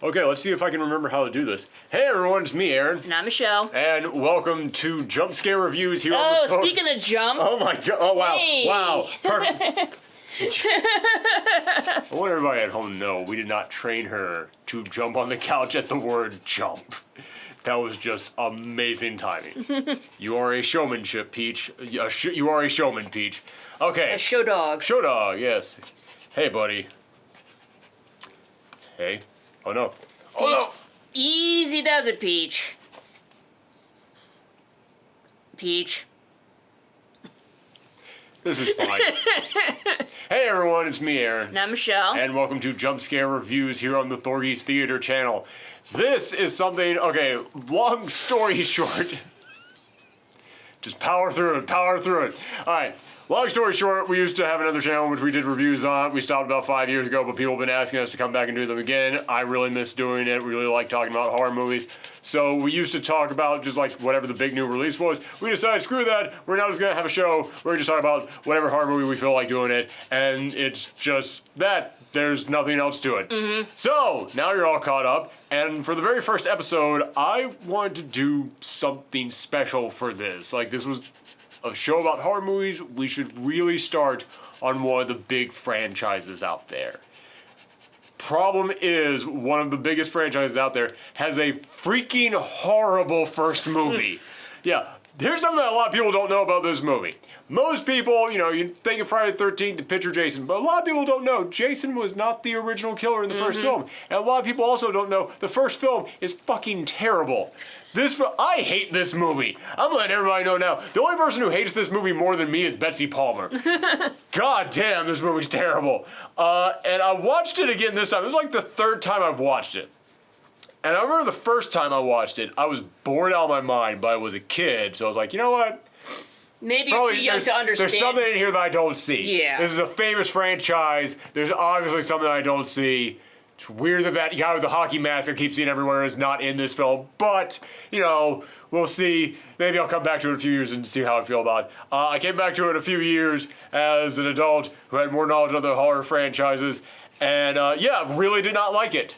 Okay, let's see if I can remember how to do this. Hey everyone, it's me, Aaron. And I'm Michelle. And welcome to Jump Scare Reviews here on the... Speaking of jump. Oh my god, oh wow, Hey. wow, perfect. I want everybody at home to know we did not train her to jump on the couch at the word jump. That was just amazing timing. You are a showmanship, Peach. You are a showman, Peach. Okay. A show dog. Show dog, yes. Hey, buddy. Hey. Oh no. Oh no! Easy does it, Peach. Peach. This is fine. Hey everyone, it's me, Aaron. And I'm Michelle. And welcome to Jump Scare Reviews here on the Thorgy's Theater channel. This is something, okay, long story short. Just power through it, power through it. Alright, long story short, we used to have another channel which we did reviews on. We stopped about 5 years ago, but people have been asking us to come back and do them again. I really miss doing it. We really like talking about horror movies. So we used to talk about just like whatever the big new release was. We decided, screw that, we're now just gonna have a show. We're just talking about whatever horror movie we feel like doing it. And it's just that. There's nothing else to it. Mm-hmm. So, now you're all caught up, and for the very first episode, I wanted to do something special for this. Like, this was a show about horror movies. We should really start on one of the big franchises out there. Problem is, one of the biggest franchises out there has a freaking horrible first movie. Yeah, here's something that a lot of people don't know about this movie. Most people, you know, you think of Friday the 13th and picture Jason, but a lot of people don't know Jason was not the original killer in the first film. And a lot of people also don't know the first film is fucking terrible. I hate this movie. I'm letting everybody know now. The only person who hates this movie more than me is Betsy Palmer. God damn, this movie's terrible. And I watched it again this time. It was like the third time I've watched it. And I remember the first time I watched it, I was bored out of my mind, but I was a kid, so I was like, you know what? Maybe you're too young to understand. There's something in here that I don't see. Yeah. This is a famous franchise. There's obviously something that I don't see. It's weird that that guy with the hockey mask I keep seeing everywhere is not in this film, but, you know, we'll see. Maybe I'll come back to it in a few years and see how I feel about it. I came back to it in a few years as an adult who had more knowledge of the horror franchises, and yeah, really did not like it.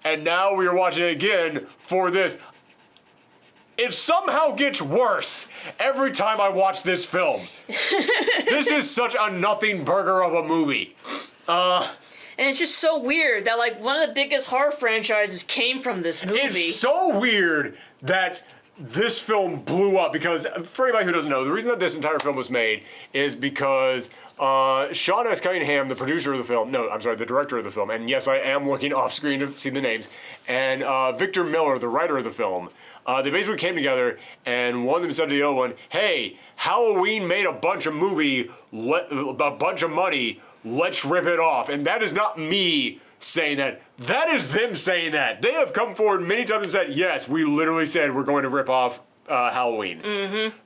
And now we are watching it again for this. It somehow gets worse every time I watch this film. This is such a nothing burger of a movie. And it's just so weird that, like, one of the biggest horror franchises came from this movie. It's so weird that this film blew up because, for anybody who doesn't know, the reason that this entire film was made is because Sean S. Cunningham, the producer of the film, no, I'm sorry, the director of the film, and yes, I am looking off screen to see the names, and Victor Miller, the writer of the film, they basically came together and one of them said to the other one, hey, Halloween made a bunch of money, let's rip it off. And that is not me saying that. That is them saying that. They have come forward many times and said, yes, we literally said we're going to rip off Halloween. Mm-hmm.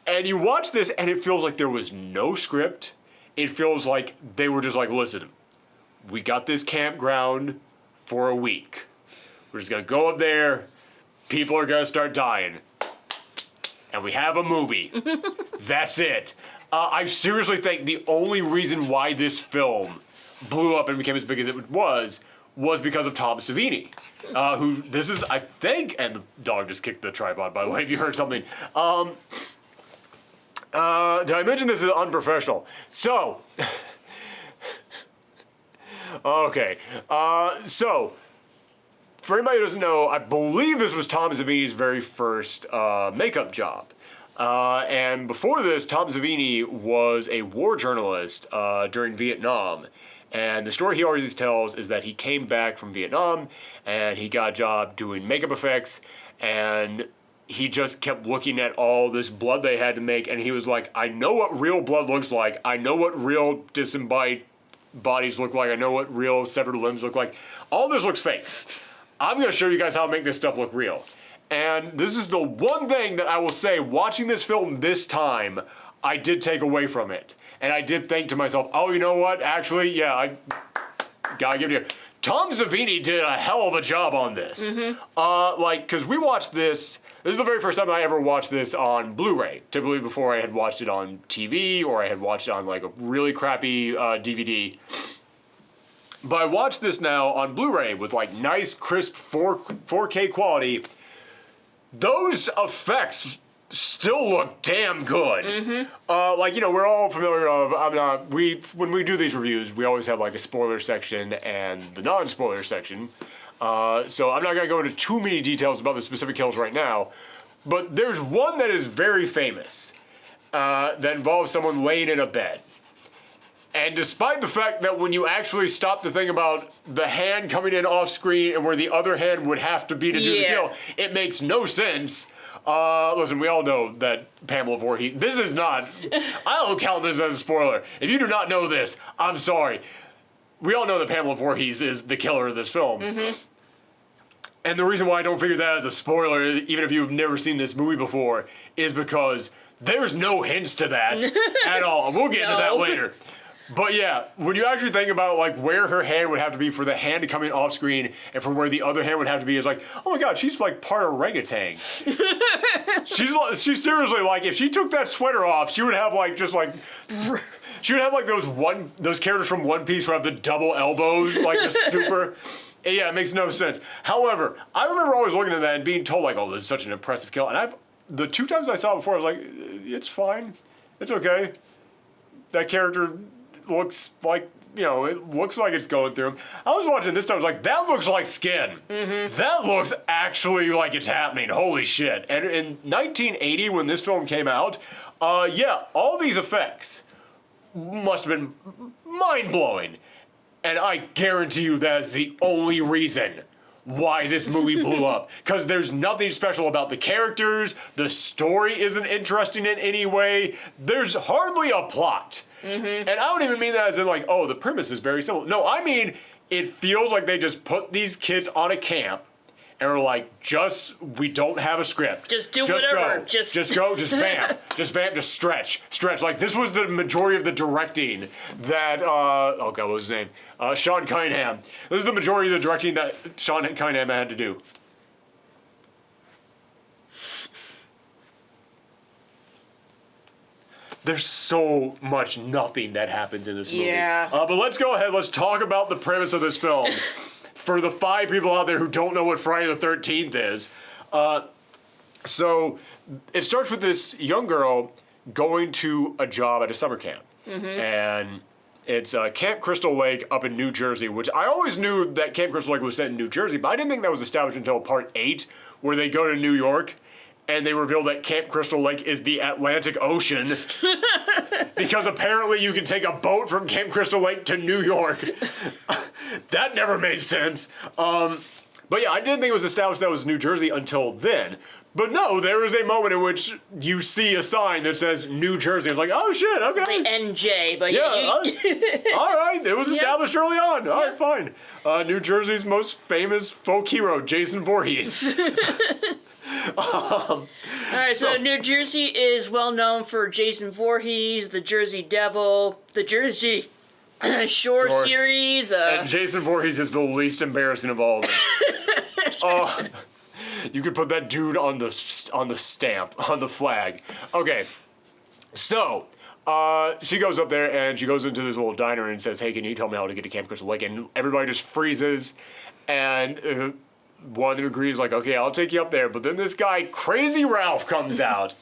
And you watch this and it feels like there was no script. It feels like they were just like, listen, we got this campground for a week. We're just going to go up there. People are going to start dying. And we have a movie. That's it. I seriously think the only reason why this film blew up and became as big as it was because of Tom Savini. Who, this is, I think, and the dog just kicked the tripod, by the way, if you heard something. Did I mention this is unprofessional? So, okay. So, for anybody who doesn't know, I believe this was Tom Savini's very first makeup job. And before this, Tom Savini was a war journalist during Vietnam. And the story he always tells is that he came back from Vietnam and he got a job doing makeup effects and he just kept looking at all this blood they had to make and he was like, I know what real blood looks like. I know what real disembodied bodies look like. I know what real severed limbs look like. All this looks fake. I'm going to show you guys how to make this stuff look real. And this is the one thing that I will say, watching this film this time, I did take away from it. And I did think to myself, oh, you know what? Actually, yeah, I gotta give it to you. Tom Savini did a hell of a job on this. Mm-hmm. Because we watched this is the very first time I ever watched this on Blu-ray. Typically before I had watched it on TV or I had watched it on like a really crappy DVD. But I watched this now on Blu-ray with like nice, crisp 4K quality. Those effects still look damn good. Like, you know, we're all familiar of, when we do these reviews, we always have like a spoiler section and the non-spoiler section. So I'm not going to go into too many details about the specific kills right now, but there's one that is very famous that involves someone laying in a bed. And despite the fact that when you actually stop to think about the hand coming in off screen and where the other hand would have to be to do the kill, it makes no sense. Listen, we all know that Pamela Voorhees, this is not, I don't count this as a spoiler. If you do not know this, I'm sorry. We all know that Pamela Voorhees is the killer of this film. And the reason why I don't figure that as a spoiler, even if you've never seen this movie before, is because there's no hints to that at all. We'll get into that later. But yeah, when you actually think about like where her hand would have to be for the hand to come in off screen and for where the other hand would have to be, is like, oh my god, she's like part orangutan. she's seriously like, if she took that sweater off, she would have like just like she would have like those characters from One Piece who have the double elbows, like the super. Yeah, it makes no sense. However, I remember always looking at that and being told like, oh, this is such an impressive kill. And the 2 times I saw it before, I was like, it's fine, it's okay. That character looks like, you know, it looks like it's going through him. I was watching this time, I was like, that looks like skin. That looks actually like it's happening. Holy shit. And in 1980, when this film came out, yeah, all these effects must have been mind-blowing. And I guarantee you that's the only reason why this movie blew up. Because there's nothing special about the characters, the story isn't interesting in any way, there's hardly a plot. And I don't even mean that as in like, oh, the premise is very simple. No, I mean, it feels like they just put these kids on a camp and were like, we don't have a script. Just do whatever. Go. Just go, just vamp. Just stretch. Like, this was the majority of the directing that, oh God, what was his name? Sean Cunningham. This is the majority of the directing that Sean Cunningham had to do. There's so much nothing that happens in this movie. Yeah. But let's go ahead. Let's talk about the premise of this film. For the 5 people out there who don't know what Friday the 13th is. So it starts with this young girl going to a job at a summer camp. And it's Camp Crystal Lake up in New Jersey, which I always knew that Camp Crystal Lake was set in New Jersey, but I didn't think that was established until part 8, where they go to New York. And they reveal that Camp Crystal Lake is the Atlantic Ocean. Because apparently you can take a boat from Camp Crystal Lake to New York. That never made sense. But yeah, I didn't think it was established that was New Jersey until then. But no, there is a moment in which you see a sign that says New Jersey. It's like, oh shit, okay. It's like NJ, but yeah, all right, it was established early on. All right, fine. New Jersey's most famous folk hero, Jason Voorhees. All right, so New Jersey is well known for Jason Voorhees, the Jersey Devil, the Jersey Shore series. And Jason Voorhees is the least embarrassing of all of them. You could put that dude on the stamp, on the flag. Okay, so she goes up there and she goes into this little diner and says, hey, can you tell me how to get to Camp Crystal Lake? And everybody just freezes, and one of them agrees, like, okay, I'll take you up there. But then this guy, Crazy Ralph, comes out.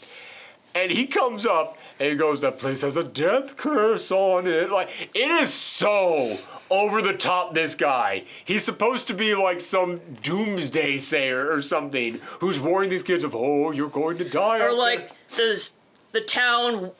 And he comes up and he goes, that place has a death curse on it. Like, it is so over the top, this guy. He's supposed to be like some doomsday sayer or something who's warning these kids of, oh, you're going to die. Or like the town,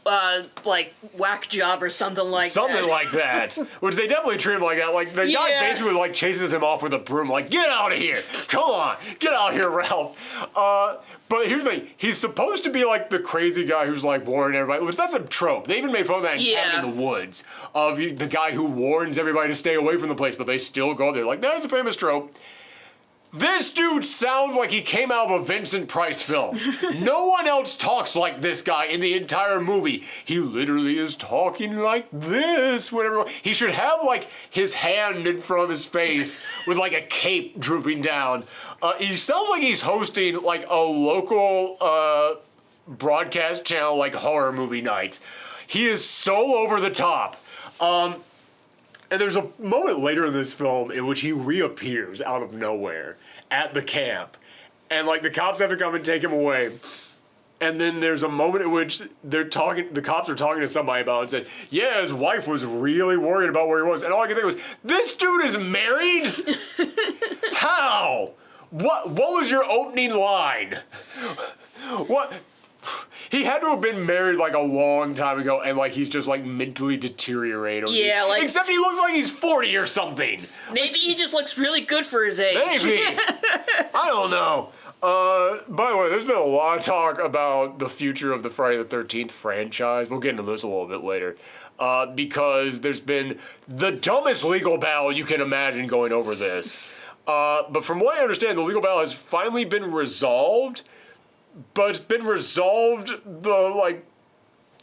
like, whack job or something like that. Something like that. Which they definitely treat him like that. Like, the guy basically, like, chases him off with a broom. Like, get out of here. Come on. Get out of here, Ralph. But here's the thing. He's supposed to be, like, the crazy guy who's, like, warning everybody. Which, that's a trope. They even made fun of that in Cabin in the Woods. Of the guy who warns everybody to stay away from the place, but they still go there. Like, that is a famous trope. This dude sounds like he came out of a Vincent Price film. No one else talks like this guy in the entire movie. He literally is talking like this whenever he should have like his hand in front of his face with like a cape drooping down. He sounds like he's hosting like a local broadcast channel like horror movie night. He is so over the top. And there's a moment later in this film in which he reappears out of nowhere at the camp. And, like, the cops have to come and take him away. And then there's a moment in which the cops are talking to somebody about it and said, yeah, his wife was really worried about where he was. And all I could think was, this dude is married? How? What was your opening line? What? He had to have been married like a long time ago, and like he's just like mentally deteriorated. Yeah, like except he looks like he's 40 or something. Maybe he just looks really good for his age. Maybe. I don't know. By the way, there's been a lot of talk about the future of the Friday the 13th franchise. We'll get into this a little bit later. Because there's been the dumbest legal battle you can imagine going over this. But from what I understand, the legal battle has finally been resolved. But it's been resolved the, like,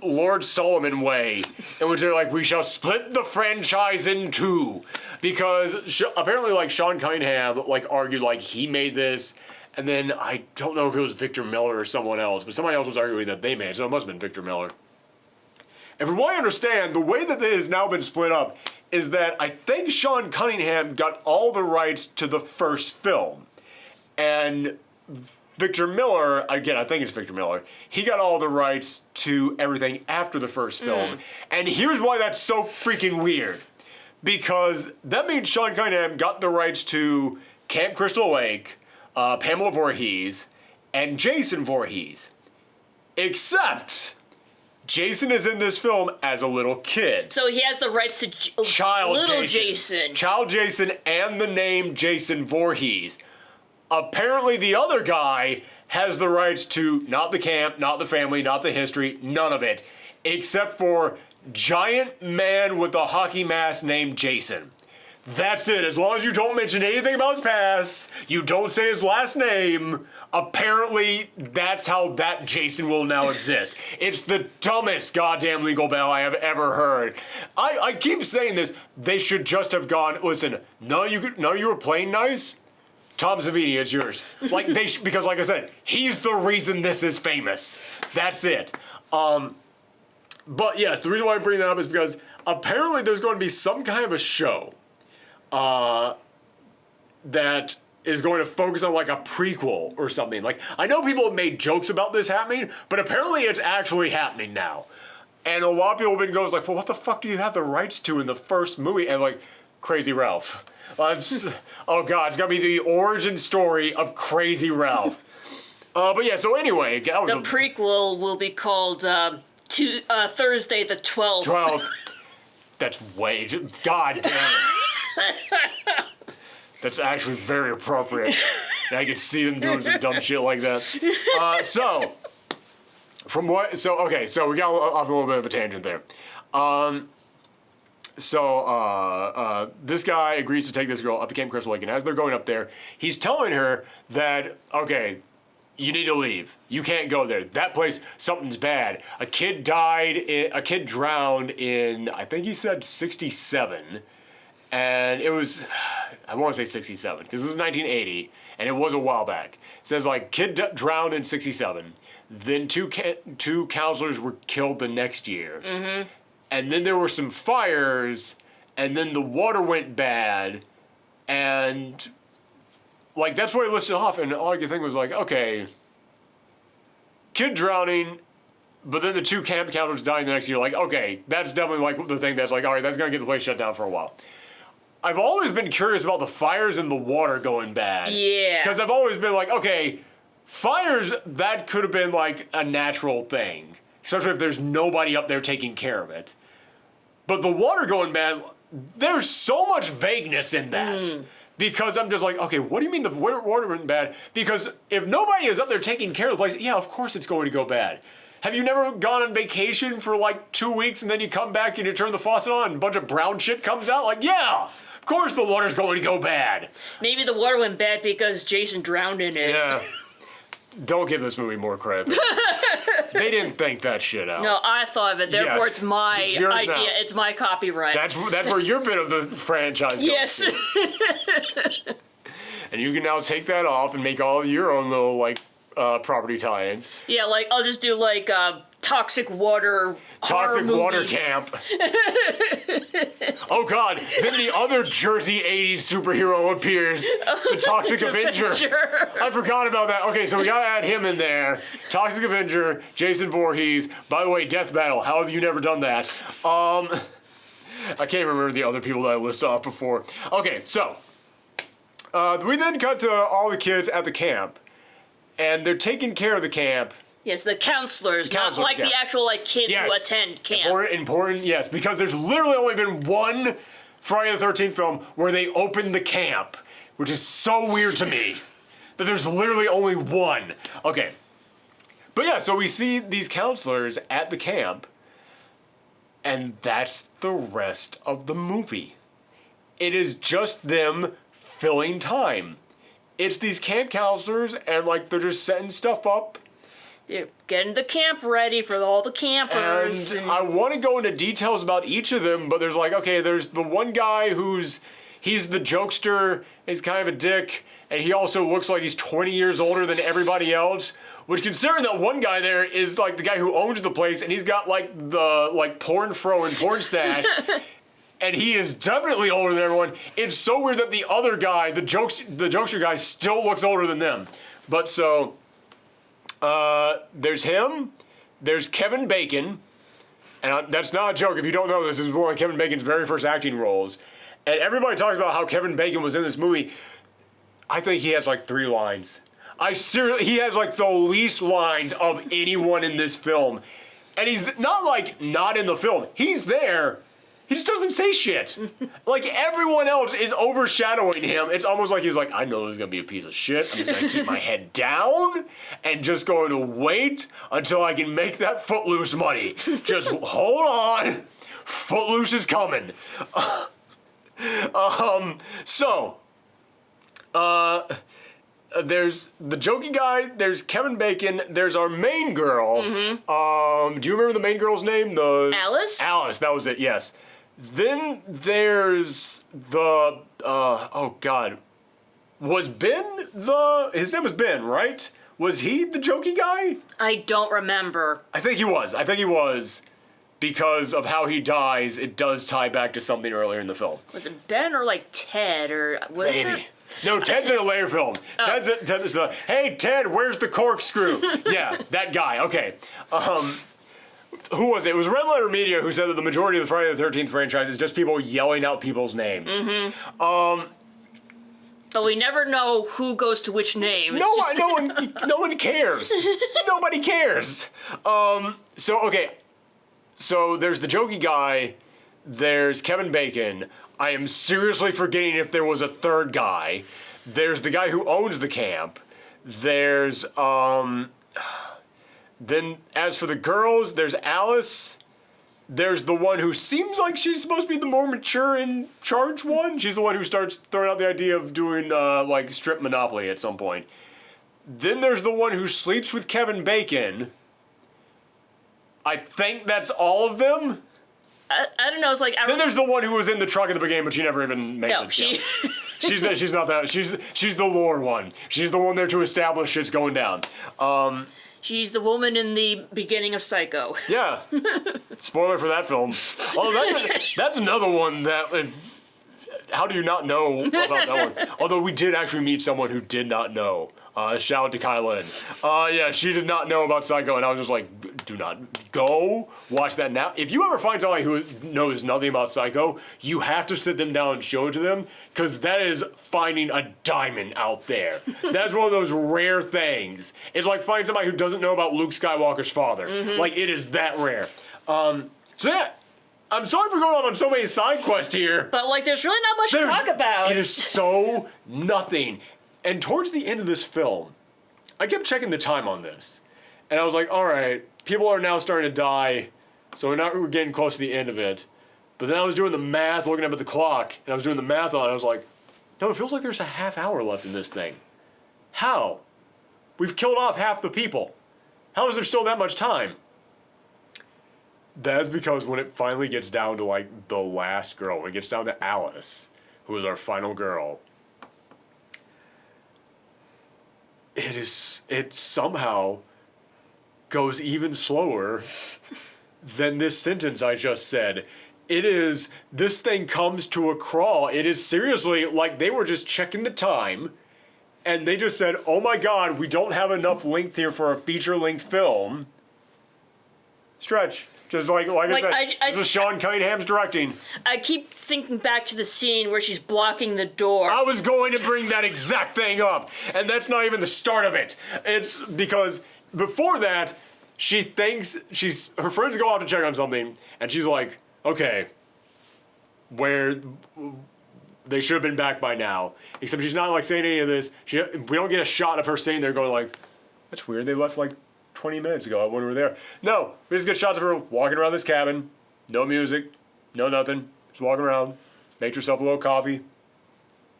Lord Solomon way, in which they're like, we shall split the franchise in two. Because apparently, like, Sean Cunningham, like, argued, like, he made this, and then I don't know if it was Victor Miller or someone else, but somebody else was arguing that they made it, so it must have been Victor Miller. And from what I understand, the way that it has now been split up is that I think Sean Cunningham got all the rights to the first film. And Victor Miller, again, I think it's Victor Miller, he got all the rights to everything after the first film. And here's why that's so freaking weird. Because that means Sean Cunningham got the rights to Camp Crystal Lake, Pamela Voorhees, and Jason Voorhees. Except Jason is in this film as a little kid. So he has the rights to little Jason. Child Jason and the name Jason Voorhees. Apparently the other guy has the rights to not the camp, not the family, not the history, none of it. Except for giant man with a hockey mask named Jason. That's it. As long as you don't mention anything about his past, you don't say his last name, apparently that's how that Jason will now exist. It's the dumbest goddamn legal battle I have ever heard. I keep saying this. They should just have gone, listen, no, you were playing nice? Tom Savini, it's yours. Like because like I said, he's the reason this is famous. That's it. But yes, the reason why I bring that up is because apparently there's going to be some kind of a show that is going to focus on like a prequel or something. Like, I know people have made jokes about this happening, but apparently it's actually happening now. And a lot of people have been going like, well, what the fuck do you have the rights to in the first movie? And like, Crazy Ralph. Oh god, it's gonna be the origin story of Crazy Ralph. But yeah, so anyway, the prequel will be called Thursday the 12th. 12th. That's way. God damn it. That's actually very appropriate. I could see them doing some dumb shit like that. So we got off a little bit of a tangent there. This guy agrees to take this girl up to Camp Crystal Lake, and as they're going up there, he's telling her that, okay, you need to leave. You can't go there. That place, something's bad. A kid drowned in, I think he said 67, and it was, I want to say 67, because this is 1980, and it was a while back. It says, like, kid drowned in 67, then two counselors were killed the next year. Mm-hmm. And then there were some fires, and then the water went bad, and, like, that's what he listed off, and all I could think was, like, okay, kid drowning, but then the two camp counselors dying the next year, like, okay, that's definitely, like, the thing that's, like, all right, that's going to get the place shut down for a while. I've always been curious about the fires and the water going bad. Yeah. Because I've always been like, okay, fires, that could have been, like, a natural thing, especially if there's nobody up there taking care of it. But the water going bad, there's so much vagueness in that. Because I'm just like, okay, what do you mean the water went bad? Because if nobody is up there taking care of the place, yeah, of course it's going to go bad. Have you never gone on vacation for like 2 weeks and then you come back and you turn the faucet on and a bunch of brown shit comes out? Like, yeah, of course the water's going to go bad. Maybe the water went bad because Jason drowned in it. Yeah. Don't give this movie more credit. They didn't think that shit out. No, I thought of it. Therefore, Yes. it's my It's yours idea. now. It's my copyright. That's where your bit of the franchise goes. Yes. To. And you can now take that off and make all of your own little, like, property tie-ins. Yeah, like, I'll just do, like, toxic water Toxic water movies. camp. Oh God! Then the other Jersey '80s superhero appears, the Toxic Avenger. I forgot about that. Okay, so we gotta add him in there. Toxic Avenger, Jason Voorhees. By the way, Death Battle. How have you never done that? I can't remember the other people that I listed off before. Okay, so we then cut to all the kids at the camp, and they're taking care of the camp. Yes, the counselors, not counselors, like the actual kids who attend camp. Important, yes, because there's literally only been one Friday the 13th film where they opened the camp, which is so weird to me that there's literally only one. Okay. But yeah, so we see these counselors at the camp, and that's the rest of the movie. It is just them filling time. It's these camp counselors, and they're just setting stuff up. They're getting the camp ready for all the campers. And I want to go into details about each of them, but there's there's the one guy he's the jokester, he's kind of a dick, and he also looks like he's 20 years older than everybody else, which considering that one guy there is the guy who owns the place, and he's got the porn fro and porn stash, and he is definitely older than everyone. It's so weird that the other guy, the jokester guy, still looks older than them. But so... there's him, there's Kevin Bacon, and that's not a joke if you don't know this is one of Kevin Bacon's very first acting roles, and everybody talks about how Kevin Bacon was in this movie. I think he has 3 lines. He has the least lines of anyone in this film, and he's not not in the film, he's there. He just doesn't say shit. Everyone else is overshadowing him. It's almost like he's I know this is going to be a piece of shit. I'm just going to keep my head down and just going to wait until I can make that Footloose money. Just hold on. Footloose is coming. There's the jokey guy, there's Kevin Bacon, there's our main girl. Mm-hmm. Do you remember the main girl's name? Alice? Alice, that was it, yes. Then there's the, oh God. Was Ben his name was Ben, right? Was he the jokey guy? I don't remember. I think he was. Because of how he dies, it does tie back to something earlier in the film. Was it Ben or Ted or... Maybe. No, Ted's in a later film. Ted's hey, Ted, where's the corkscrew? Yeah, that guy. Okay. Who was it? It was Red Letter Media who said that the majority of the Friday the 13th franchise is just people yelling out people's names. Mm-hmm. But we never know who goes to which name. No one cares. Nobody cares. So there's the jokey guy. There's Kevin Bacon. I am seriously forgetting if there was a third guy. There's the guy who owns the camp. There's, then as for the girls, there's Alice. There's the one who seems like she's supposed to be the more mature in charge one. She's the one who starts throwing out the idea of doing, strip Monopoly at some point. Then there's the one who sleeps with Kevin Bacon. I think that's all of them. I don't know. It's then there's the one who was in the truck at the beginning, but she never even makes it. She's not that. She's the lore one. She's the one there to establish shit's going down. She's the woman in the beginning of Psycho. Yeah. Spoiler for that film. Oh, that's another one that. How do you not know about that one? Although we did actually meet someone who did not know. Shout out to Kylan. Yeah, she did not know about Psycho, and I was just like, do not go watch that now. If you ever find somebody who knows nothing about Psycho, you have to sit them down and show it to them, because that is finding a diamond out there. That's one of those rare things. It's like finding somebody who doesn't know about Luke Skywalker's father. Mm-hmm. It is that rare. So yeah. I'm sorry for going on so many side quests here. But, there's really not much to talk about. It is so nothing. And towards the end of this film, I kept checking the time on this. And I was like, all right, people are now starting to die, so we're getting close to the end of it. But then I was doing the math, looking up at the clock, and I was doing the math on it. I was like, no, it feels like there's a half hour left in this thing. How? We've killed off half the people. How is there still that much time? That's because when it finally gets down to, the last girl, when it gets down to Alice, who is our final girl, it somehow goes even slower than this sentence I just said. It is, this thing comes to a crawl. It is seriously like they were just checking the time and they just said, oh my God, we don't have enough length here for a feature-length film. Stretch. Just like I said, this is Sean Cunningham's directing. I keep thinking back to the scene where she's blocking the door. I was going to bring that exact thing up, and that's not even the start of it. It's because before that, she thinks her friends go out to check on something, and she's like, okay, where they should have been back by now. Except she's not like saying any of this. We don't get a shot of her sitting there going like, that's weird. They left like 20 minutes ago. I wonder where they were. No, we just get shots of her walking around this cabin. No music, no nothing. Just walking around. Makes herself a little coffee.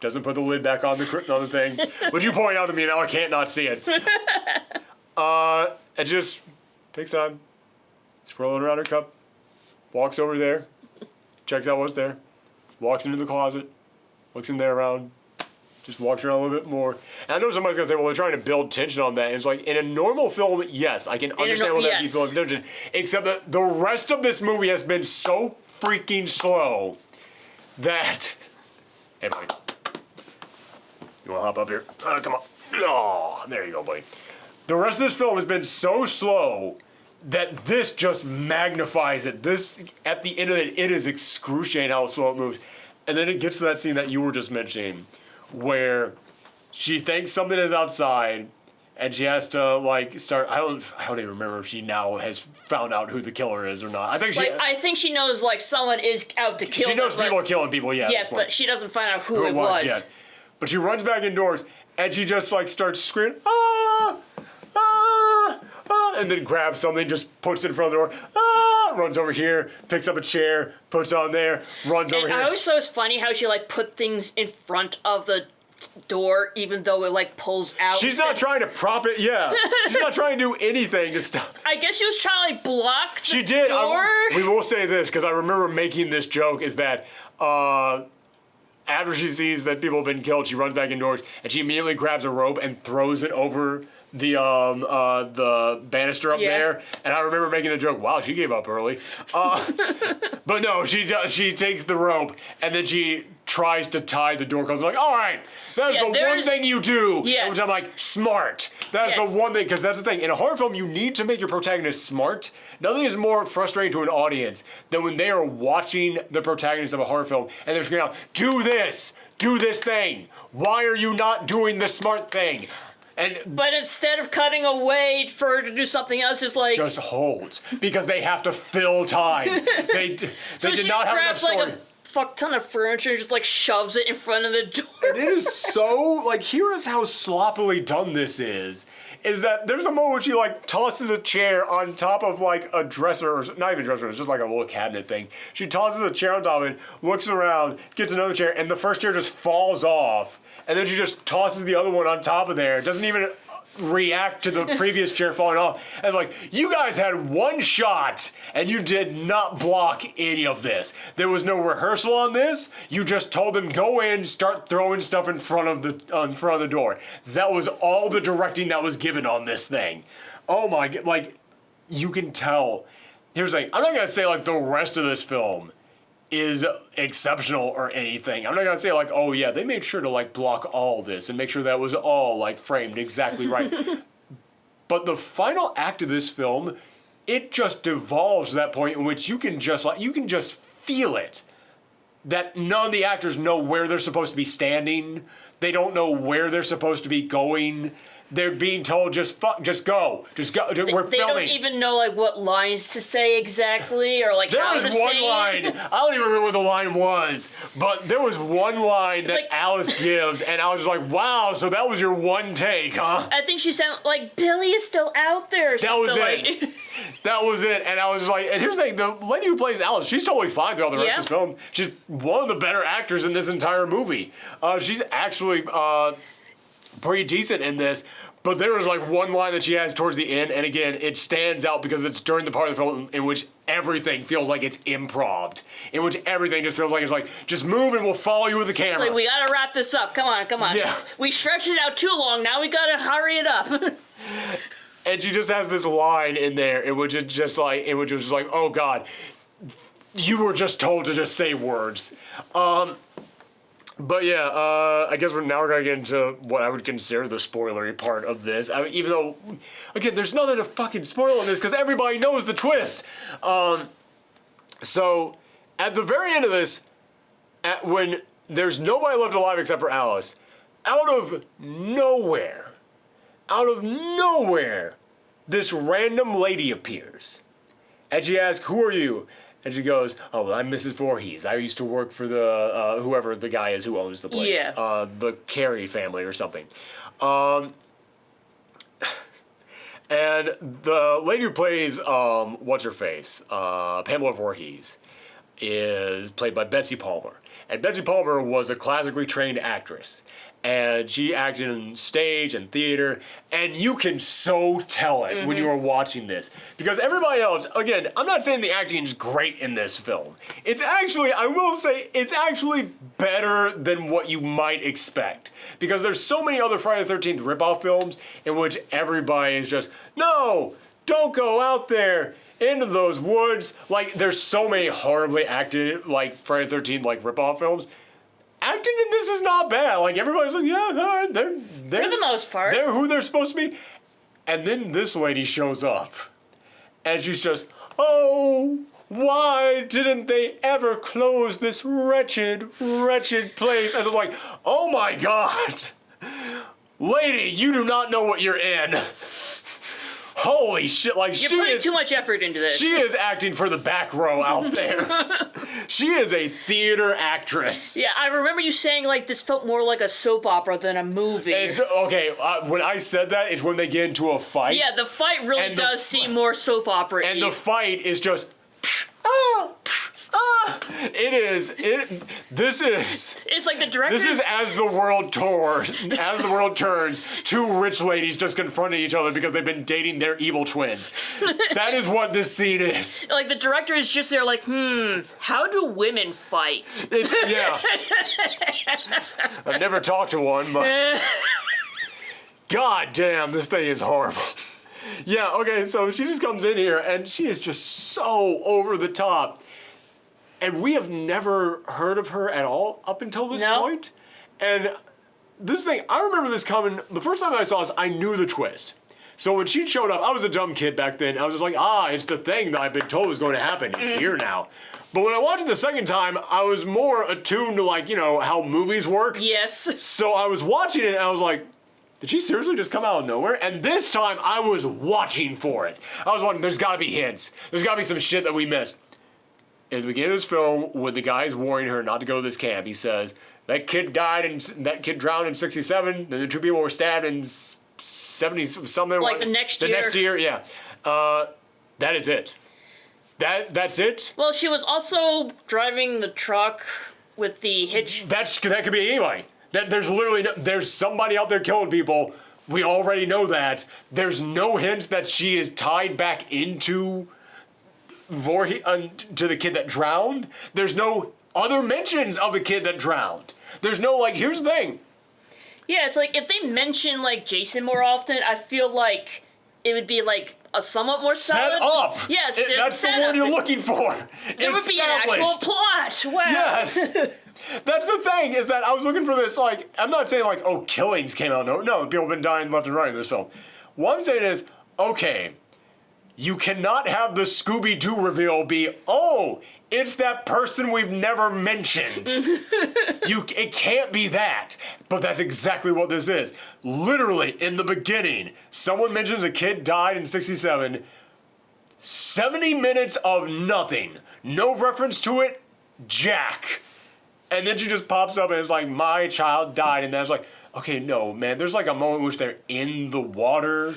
Doesn't put the lid back on the thing. Which you point out to me now, I can't not see it. It just takes time. Swirling around her cup. Walks over there. Checks out what's there. Walks into the closet. Looks in there around. Just walks around a little bit more. And I know somebody's going to say, well, they're trying to build tension on that. And it's like, in a normal film, yes, I can understand what that be building tension. Except that the rest of this movie has been so freaking slow that... Hey, buddy. You want to hop up here? Come on. Oh, there you go, buddy. The rest of this film has been so slow that this just magnifies it. This, at the end of it, it is excruciating how slow it moves. And then it gets to that scene that you were just mentioning, where she thinks something is outside, and she has to like start. I don't even remember if she now has found out who the killer is or not. I think she knows like someone is out to kill. She knows people are killing people. Yeah. Yes, but she doesn't find out who it was. Yet. But she runs back indoors, and she just like starts screaming, ah, ah, ah, and then grabs something, just puts it in front of the door. Ah, runs over here, picks up a chair, puts it on there, runs over here. I always thought it was funny how she like put things in front of the door, even though it like pulls out. She's not trying to prop it. Yeah, she's not trying to do anything to stop. I guess she was trying to like block the She did. door. We will say this because I remember making this joke is that after she sees that people have been killed, she runs back indoors and she immediately grabs a rope and throws it over the banister up there. And I remember making the joke, wow, she gave up early. But no, she takes the rope and then she tries to tie the door closed. I'm like, all right, that's the one thing you do. Yes. Which I'm like, smart. That's the one thing, because that's the thing. In a horror film, you need to make your protagonist smart. Nothing is more frustrating to an audience than when they are watching the protagonist of a horror film and they're screaming out, do this thing. Why are you not doing the smart thing? But instead of cutting away for her to do something else, it's like... just holds. Because they have to fill time. They did not have enough story. Like a fuck ton of furniture and just like shoves it in front of the door. And it is so... like, here is how sloppily done this is that there's a moment where she like tosses a chair on top of like a dresser, or not even a dresser, it's just like a little cabinet thing. She tosses a chair on top of it, looks around, gets another chair, and the first chair just falls off. And then she just tosses the other one on top of there. It doesn't even react to the previous chair falling off. And it's like, you guys had one shot and you did not block any of this. There was no rehearsal on this. You just told them, go in, start throwing stuff in front of the door. That was all the directing that was given on this thing. Oh my God, like, you can tell. Here's the thing, I'm not gonna say like the rest of this film is exceptional or anything. I'm not gonna say like, oh yeah, they made sure to like block all this and make sure that was all like framed exactly right. But the final act of this film, it just devolves to that point in which you can just feel it. That none of the actors know where they're supposed to be standing. They don't know where they're supposed to be going. They're being told, just go. We're filming. They don't even know like what lines to say exactly, or like how to say. There was one line. I don't even remember what the line was, but there was one line that Alice gives, and I was just like, "Wow!" So that was your one take, huh? I think she sounded like Billy is still out there. Or that was it. That was it. And I was just like, and here's the thing: the lady who plays Alice, she's totally fine throughout the rest of the film. She's one of the better actors in this entire movie. She's actually pretty decent in this. But there was like one line that she has towards the end, and again, it stands out because it's during the part of the film in which everything feels like it's improv, in which everything just feels like it's like, just move and we'll follow you with the camera. Like, we gotta wrap this up. Come on. Yeah. We stretched it out too long. Now we gotta hurry it up. And she just has this line in there in which it's just like, oh God, you were just told to just say words. But yeah, I guess we're gonna get into what I would consider the spoilery part of this. I mean, even though, again, there's nothing to fucking spoil in this because everybody knows the twist. So at the very end of this, when there's nobody left alive except for Alice, out of nowhere, this random lady appears. And she asks, "Who are you?" And she goes, "Oh, well, I'm Mrs. Voorhees. I used to work for the, whoever the guy is who owns the place. Yeah. The Carey family or something." And the lady who plays, what's-her-face, Pamela Voorhees, is played by Betsy Palmer. And Betsy Palmer was a classically trained actress. And she acted in stage and theater, and you can so tell it when you are watching this. Because everybody else, again, I'm not saying the acting is great in this film. It's actually, I will say, it's actually better than what you might expect. Because there's so many other Friday the 13th ripoff films in which everybody is just, no, don't go out there into those woods. Like, there's so many horribly acted, like, Friday the 13th, like, ripoff films. Acting in this is not bad. Like, everybody's like, yeah, all right, they're for the most part. They're who they're supposed to be. And then this lady shows up. And she's just, oh, why didn't they ever close this wretched, wretched place? And I'm like, oh my God. Lady, you do not know what you're in. Holy shit, like You're putting too much effort into this. She is acting for the back row out there. She is a theater actress. Yeah, I remember you saying, like, this felt more like a soap opera than a movie. It's, okay, when I said that, it's when they get into a fight. Yeah, the fight really does seem more soap opera-y. And the fight is just, this is... It's like the director... This is as the world turns, two rich ladies just confronting each other because they've been dating their evil twins. That is what this scene is. Like, the director is just there like, how do women fight? Yeah. I've never talked to one, but... God damn, this thing is horrible. Yeah, okay, so she just comes in here, and she is just so over the top. And we have never heard of her at all up until this point. And this thing, I remember this coming, the first time I saw this, I knew the twist. So when she showed up, I was a dumb kid back then. I was just like, it's the thing that I've been told is going to happen. It's here now. But when I watched it the second time, I was more attuned to, like, you know, how movies work. Yes. So I was watching it, and I was like, did she seriously just come out of nowhere? And this time, I was watching for it. I was wondering, there's got to be hints. There's got to be some shit that we missed. At the beginning of this film, when the guy's warning her not to go to this camp, he says, that kid drowned in 67, then the two people were stabbed in 70 something. Like the next year. The next year, yeah. That is it. That's it. Well, she was also driving the truck with the hitch. That could be anybody. There's somebody out there killing people. We already know that. There's no hints that she is tied back into to the kid that drowned. There's no other mentions of the kid that drowned. There's no, like, here's the thing. Yeah, it's like, if they mention, like, Jason more often, I feel like it would be, like, a somewhat more solid... Set up! Yes, that's the word you're looking for. There would be an actual plot! Wow! Yes! That's the thing, is that I was looking for this, like, I'm not saying, like, oh, killings came out. No, people have been dying left and right in this film. What I'm saying is, okay, you cannot have the Scooby-Doo reveal be, oh, it's that person we've never mentioned. It can't be that. But that's exactly what this is. Literally, in the beginning, someone mentions a kid died in 67. 70 minutes of nothing. No reference to it, jack. And then she just pops up and it's like, my child died. And then I was like, okay, no, man. There's like a moment in which they're in the water,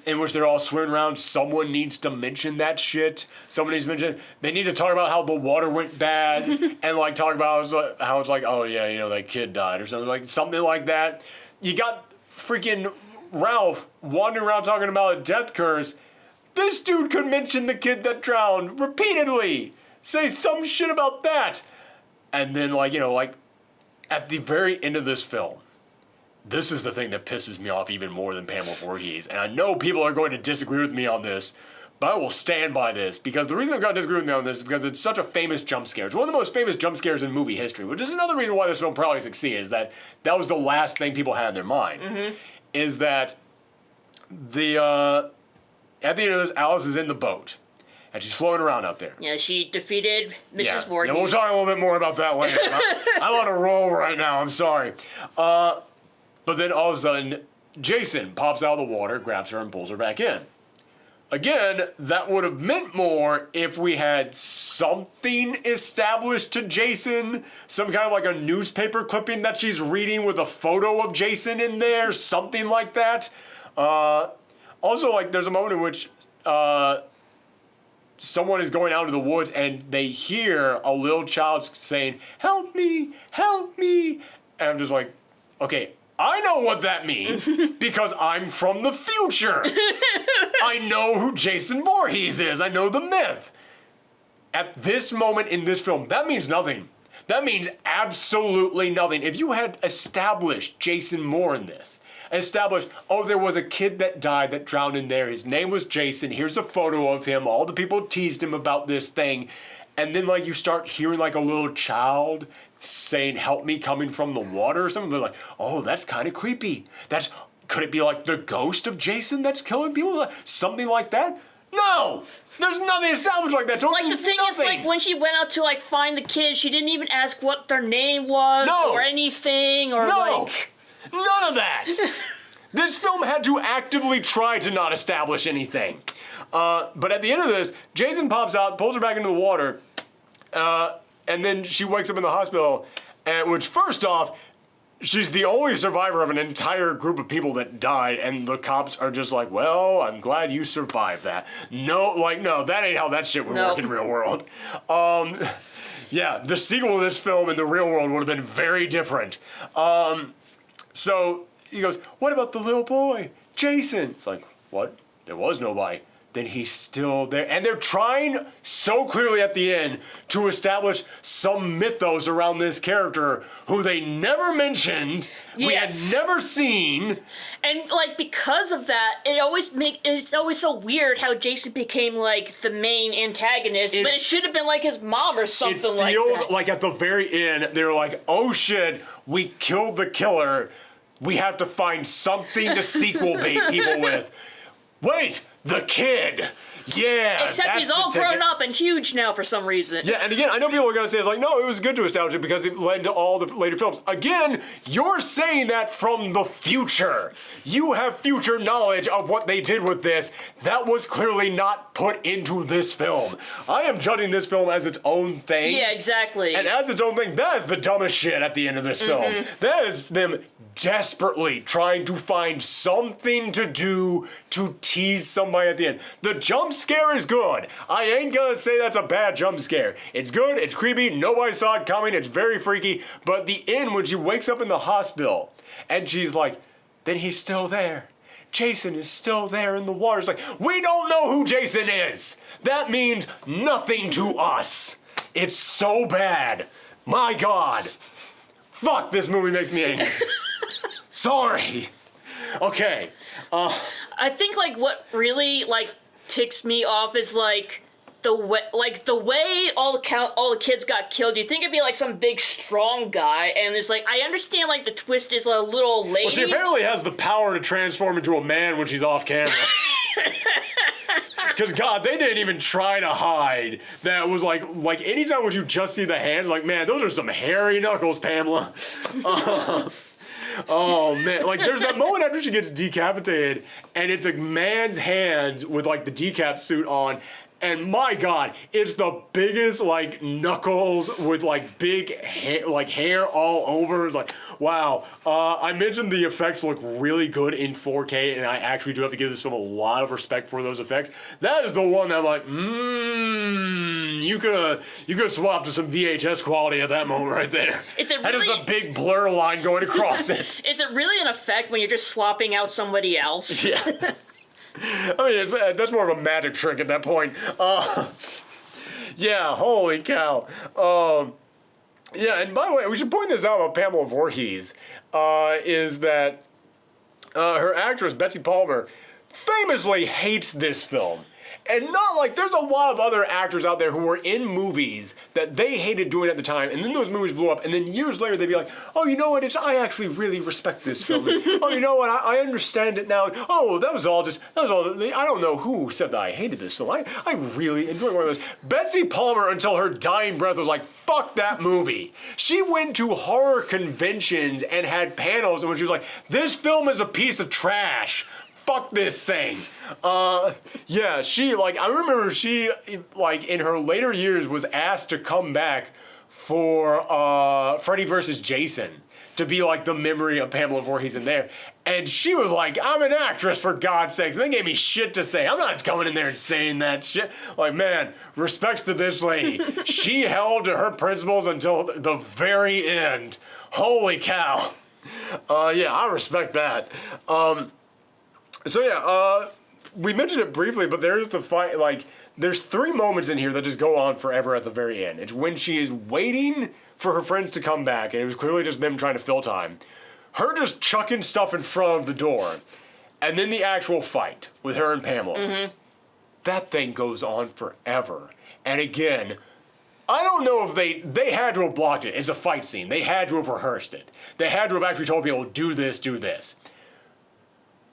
in which they're all swimming around. Someone needs to mention that shit. Someone needs to mention, they need to talk about how the water went bad and like talk about how it's like, oh yeah, you know, that kid died or something like that. You got freaking Ralph wandering around talking about a death curse. This dude could mention the kid that drowned repeatedly. Say some shit about that. And then, like, you know, like, at the very end of this film, this is the thing that pisses me off even more than Pamela Voorhees. And I know people are going to disagree with me on this, but I will stand by this, because the reason I'm going to disagree with me on this is because it's such a famous jump scare. It's one of the most famous jump scares in movie history, which is another reason why this film probably succeeded, is that was the last thing people had in their mind. Is that at the end of this, Alice is in the boat, and she's floating around out there. Yeah, she defeated Mrs. Voorhees. Yeah, we'll talk a little bit more about that later. I'm on a roll right now, I'm sorry. But then all of a sudden, Jason pops out of the water, grabs her, and pulls her back in. Again, that would have meant more if we had something established to Jason, some kind of like a newspaper clipping that she's reading with a photo of Jason in there, something like that. Also, like, there's a moment in which someone is going out into the woods and they hear a little child saying, "Help me, help me." And I'm just like, okay, I know what that means because I'm from the future. I know who Jason Voorhees is. I know the myth. At this moment in this film, that means nothing. That means absolutely nothing. If you had established Jason more in this, established, oh, there was a kid that died that drowned in there. His name was Jason. Here's a photo of him. All the people teased him about this thing. And then, like, you start hearing, like, a little child saying, "Help me," coming from the water or something. They're like, oh, that's kind of creepy. Could it be, like, the ghost of Jason that's killing people? Something like that? No! There's nothing established like that. So Like, the thing is, like, when she went out to, like, find the kids, she didn't even ask what their name was or anything, or, like... None of that! This film had to actively try to not establish anything. But at the end of this, Jason pops out, pulls her back into the water, and then she wakes up in the hospital, which, first off, she's the only survivor of an entire group of people that died, and the cops are just like, well, I'm glad you survived that. No, that ain't how that shit would work in real world. Yeah, the sequel to this film in the real world would have been very different. So he goes, "What about the little boy, Jason?" It's like, what? There was nobody. Then he's still there. And they're trying so clearly at the end to establish some mythos around this character who they never mentioned, we had never seen. And, like, because of that, it's always so weird how Jason became, like, the main antagonist, but it should have been, like, his mom or something like that. It feels like at the very end, they're like, oh shit, we killed the killer. We have to find something to sequel bait people with. Wait! The kid! Yeah! Except he's all grown up and huge now for some reason. Yeah, and again, I know people are going to say, it's like, no, it was good to establish it because it led to all the later films. Again, you're saying that from the future. You have future knowledge of what they did with this. That was clearly not put into this film. I am judging this film as its own thing. Yeah, exactly. And as its own thing, that is the dumbest shit at the end of this film. That is them desperately trying to find something to do to tease somebody at the end. The jump scare is good. I ain't gonna say that's a bad jump scare. It's good, it's creepy, nobody saw it coming, it's very freaky, but the end when she wakes up in the hospital and she's like, then he's still there. Jason is still there in the water. It's like, we don't know who Jason is. That means nothing to us. It's so bad. My God. Fuck, this movie makes me angry. Sorry. Okay. I think, like, what really, like, ticks me off is, like, the way all the kids got killed. You'd think it'd be like some big strong guy, and it's like, I understand, like, the twist is a little lady. Well, she apparently has the power to transform into a man when she's off camera. Because, God, they didn't even try to hide. That was like anytime when you just see the hands, like, man, those are some hairy knuckles, Pamela. Oh, man. Like, there's that moment after she gets decapitated, and it's a man's hands with, like, the decap suit on. And my God, it's the biggest, like, knuckles with, like, big hair all over. It's like, wow. I mentioned the effects look really good in 4K, and I actually do have to give this film a lot of respect for those effects. That is the one that I'm like, you could have swapped to some VHS quality at that moment right there. Is it really? That is a big blur line going across it. Is it really an effect when you're just swapping out somebody else? Yeah. I mean, that's more of a magic trick at that point. Yeah, holy cow. Yeah, and by the way, we should point this out about Pamela Voorhees, is that her actress, Betsy Palmer, famously hates this film. And not like, there's a lot of other actors out there who were in movies that they hated doing at the time, and then those movies blew up, and then years later they'd be like, oh, you know what, I actually really respect this film. And, oh, you know what, I understand it now. Oh, I don't know who said that I hated this film. I really enjoyed one of those. Betsy Palmer, until her dying breath, was like, fuck that movie. She went to horror conventions and had panels in which she was like, this film is a piece of trash. Fuck this thing. Yeah, I remember she, in her later years was asked to come back for Freddy vs. Jason to be, the memory of Pamela Voorhees in there. And she was like, I'm an actress, for God's sakes. And they gave me shit to say. I'm not going in there and saying that shit. Man, respects to this lady. She held to her principles until the very end. Holy cow. Yeah, I respect that. So yeah, we mentioned it briefly, but there's the fight, there's 3 moments in here that just go on forever at the very end. It's when she is waiting for her friends to come back, and it was clearly just them trying to fill time. Her just chucking stuff in front of the door, and then the actual fight with her and Pamela. Mm-hmm. That thing goes on forever. And again, I don't know if they had to have blocked it. It's a fight scene. They had to have rehearsed it. They had to have actually told people, do this, do this.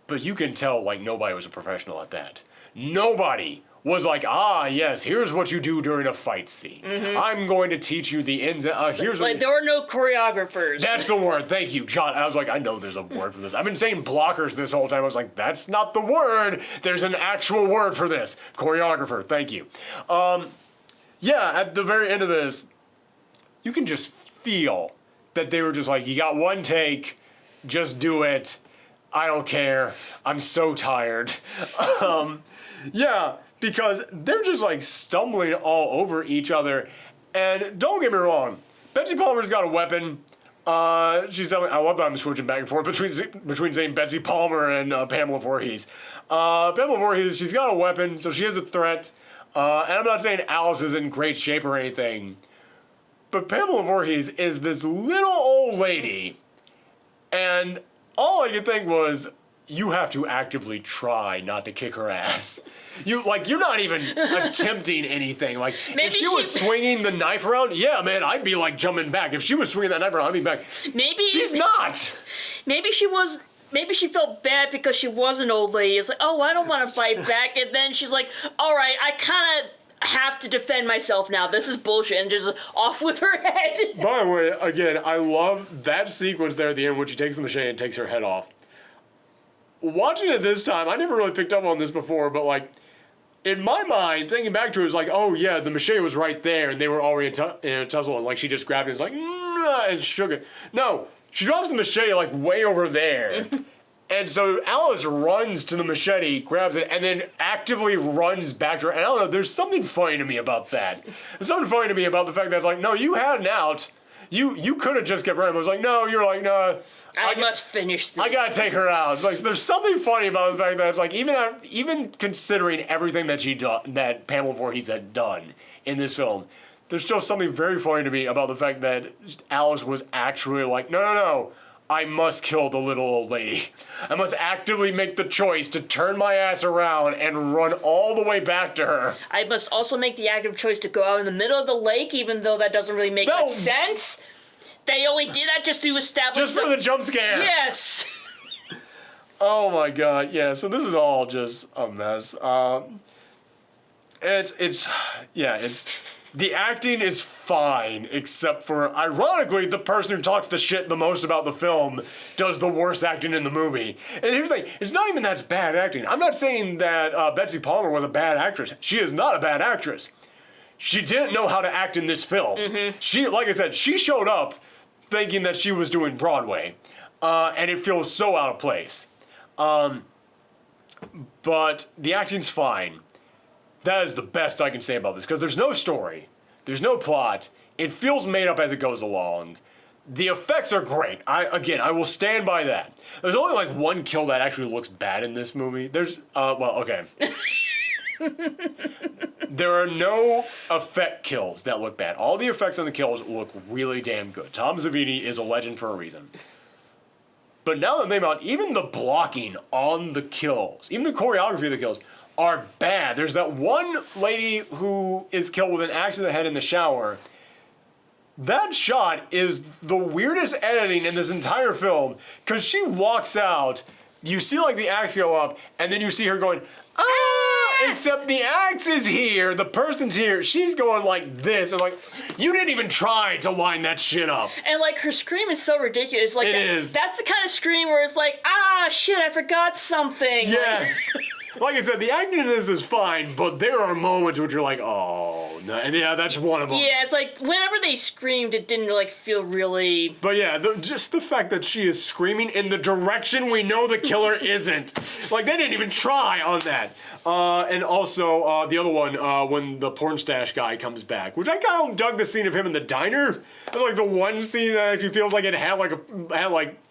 But you can tell, nobody was a professional at that. Nobody was like, yes, here's what you do during a fight scene. Mm-hmm. I'm going to teach you the ins and here's what there were no choreographers. That's the word. Thank you, John. I was like, I know there's a word for this. I've been saying blockers this whole time. I was like, that's not the word. There's an actual word for this. Choreographer. Thank you. Yeah, at the very end of this, you can just feel that they were just like, you got one take, just do it. I don't care. I'm so tired. Yeah, because they're just stumbling all over each other. And don't get me wrong, Betsy Palmer's got a weapon. She's telling me, I love that I'm switching back and forth between saying Betsy Palmer and Pamela Voorhees. Pamela Voorhees, she's got a weapon, so she is a threat. And I'm not saying Alice is in great shape or anything, but Pamela Voorhees is this little old lady, and all I could think was, you have to actively try not to kick her ass. You're not even attempting anything. If she was swinging the knife around, yeah, man, I'd be jumping back. If she was swinging that knife around, I'd be back. Maybe she's not. Maybe she felt bad because she was an old lady. It's like, oh, I don't want to fight back. And then she's like, all right, I kind of have to defend myself now. This is bullshit. And just off with her head. By the way, again, I love that sequence there at the end when she takes the machete and takes her head off. Watching it this time, I never really picked up on this before, but in my mind, thinking back to it, was oh yeah, the machete was right there and they were already in a tussle, and she just grabbed it and shook it. No, she drops the machete way over there. And so Alice runs to the machete, grabs it, and then actively runs back to her. And I don't know, there's something funny to me about that. There's something funny to me about the fact that it's no, you had an out. You could have just kept running. But it's no, you're no. I must finish this. I gotta take her out. It's there's something funny about the fact that it's even considering everything that Pamela Voorhees had done in this film, there's still something very funny to me about the fact that Alice was actually no. I must kill the little old lady. I must actively make the choice to turn my ass around and run all the way back to her. I must also make the active choice to go out in the middle of the lake, even though that doesn't really make much sense. They only did that just to establish... Just for the jump scare. Yes. Oh my god, yeah, so this is all just a mess. It's the acting is fine, except for, ironically, the person who talks the shit the most about the film does the worst acting in the movie. And here's the thing, it's not even that's bad acting. I'm not saying that Betsy Palmer was a bad actress. She is not a bad actress. She didn't know how to act in this film. Mm-hmm. She, like I said, she showed up thinking that she was doing Broadway, and it feels so out of place. But the acting's fine. That is the best I can say about this, because there's no story, there's no plot, it feels made up as it goes along. The effects are great. I will stand by that. There's only one kill that actually looks bad in this movie. There's, okay. There are no effect kills that look bad. All the effects on the kills look really damn good. Tom Savini is a legend for a reason. But now that I'm thinking about it, even the blocking on the kills, even the choreography of the kills, are bad. There's that one lady who is killed with an axe to the head in the shower. That shot is the weirdest editing in this entire film, because she walks out, you see like the axe go up, and then you see her going, ah! Except the axe is here, the person's here, she's going like this, and like, you didn't even try to line that shit up. And like, her scream is so ridiculous. Like, it is. That's the kind of scream where it's like, ah, shit, I forgot something. Yes. Like I said, the acting in this is fine, but there are moments which you're like, oh, no. And yeah, that's one of them. Yeah, it's like, whenever they screamed, it didn't like feel really... But yeah, just the fact that she is screaming in the direction we know the killer isn't. Like, they didn't even try on that. And also, the other one, when the porn stash guy comes back, which I kind of dug the scene of him in the diner. It's like the one scene that actually feels like it had like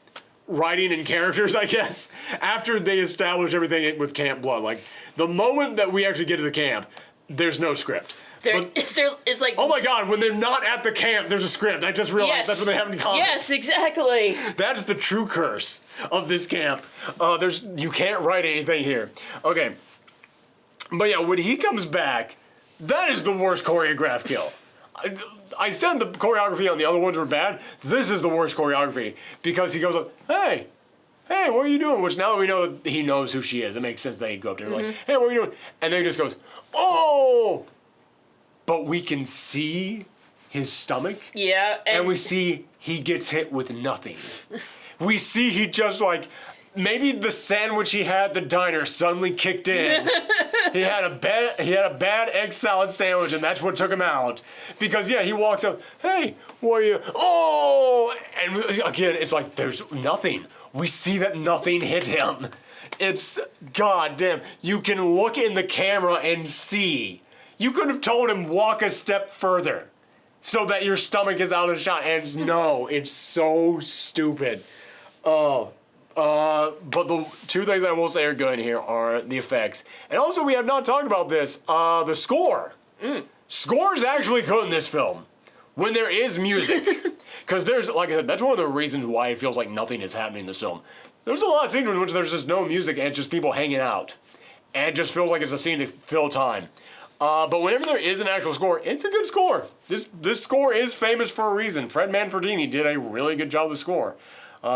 writing and characters, I guess, after they establish everything with Camp Blood. Like, the moment that we actually get to the camp, there's no script. It's like... Oh my god, when they're not at the camp, there's a script. I just realized that's what they have in common. Yes, exactly. That's the true curse of this camp. You can't write anything here. Okay. But yeah, when he comes back, that is the worst choreographed kill. I said the choreography on the other ones were bad. This is the worst choreography because he goes up, hey, what are you doing? Which now that we know that he knows who she is, it makes sense that he'd go up to her like, hey, what are you doing? And then he just goes, oh! But we can see his stomach. Yeah. And we see he gets hit with nothing. We see he just like, maybe the sandwich he had at the diner suddenly kicked in. He had a bad egg salad sandwich, and that's what took him out. Because yeah, he walks up, hey, what are you? Oh! And again, it's like there's nothing. We see that nothing hit him. It's goddamn. You can look in the camera and see. You could have told him walk a step further, so that your stomach is out of shot. And no, it's so stupid. Oh. But the two things I will say are good here are the effects. And also, we have not talked about this, the score. Score is actually good in this film, when there is music. Because there's, like I said, that's one of the reasons why it feels like nothing is happening in this film. There's a lot of scenes in which there's just no music and it's just people hanging out. And it just feels like it's a scene to fill time. But whenever there is an actual score, it's a good score. This score is famous for a reason. Fred Manfredini did a really good job with the score.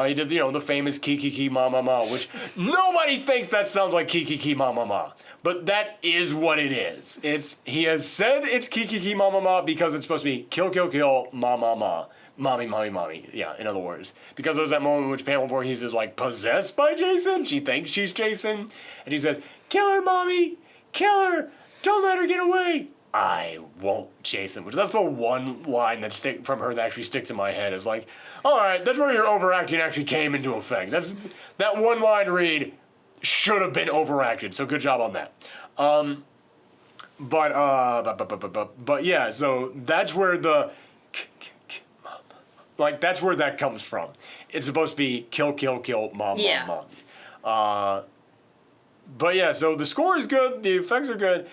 He did, the famous Kiki Ki Ma Ma Ma, which nobody thinks that sounds like Kiki Ki Ma Ma Ma. But that is what it is. He has said it's Kiki Ki Ma Ma Ma because it's supposed to be kill, kill, kill, ma, ma, ma. Mommy, mommy, mommy. Yeah, in other words. Because there's that moment in which Pamela Voorhees is, like, possessed by Jason. She thinks she's Jason. And he says, kill her, mommy. Kill her. Don't let her get away. I won't, Jason. Which that's the one line from her that actually sticks in my head. Is like, all right, that's where your overacting actually came into effect. That one line read should have been overacted. So good job on that. But yeah. So that's where that's where that comes from. It's supposed to be kill, kill, kill, mom, yeah. mom, mom. But yeah. So the score is good. The effects are good.